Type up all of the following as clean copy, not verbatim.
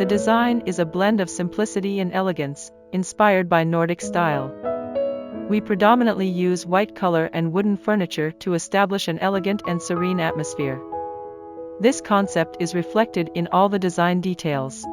The design is a blend of simplicity and elegance, inspired by Nordic style. We predominantly use white color and wooden furniture to establish an elegant and serene atmosphere. This concept is reflected in all the design details.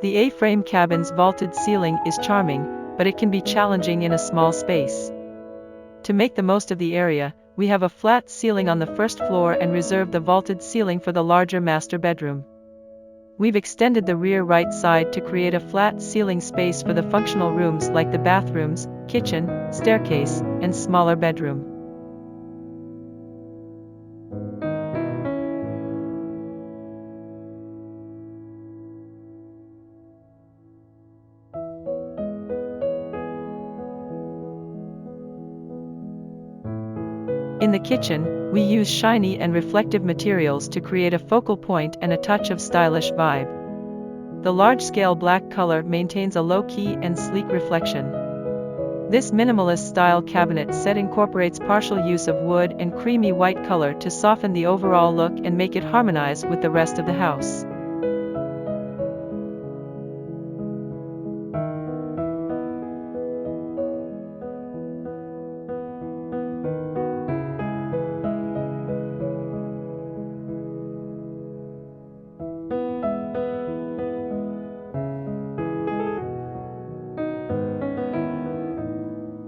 The A-frame cabin's vaulted ceiling is charming, but it can be challenging in a small space. To make the most of the area, we have a flat ceiling on the first floor and reserve the vaulted ceiling for the larger master bedroom. We've extended the rear right side to create a flat ceiling space for the functional rooms like the bathrooms, kitchen, staircase, and smaller bedroom. In the kitchen, we use shiny and reflective materials to create a focal point and a touch of stylish vibe. The large-scale black color maintains a low-key and sleek reflection. This minimalist-style cabinet set incorporates partial use of wood and creamy white color to soften the overall look and make it harmonize with the rest of the house.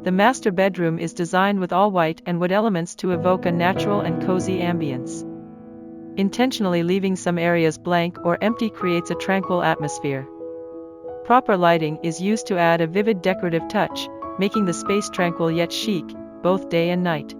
The master bedroom is designed with all white and wood elements to evoke a natural and cozy ambience. Intentionally leaving some areas blank or empty creates a tranquil atmosphere. Proper lighting is used to add a vivid decorative touch, making the space tranquil yet chic, both day and night.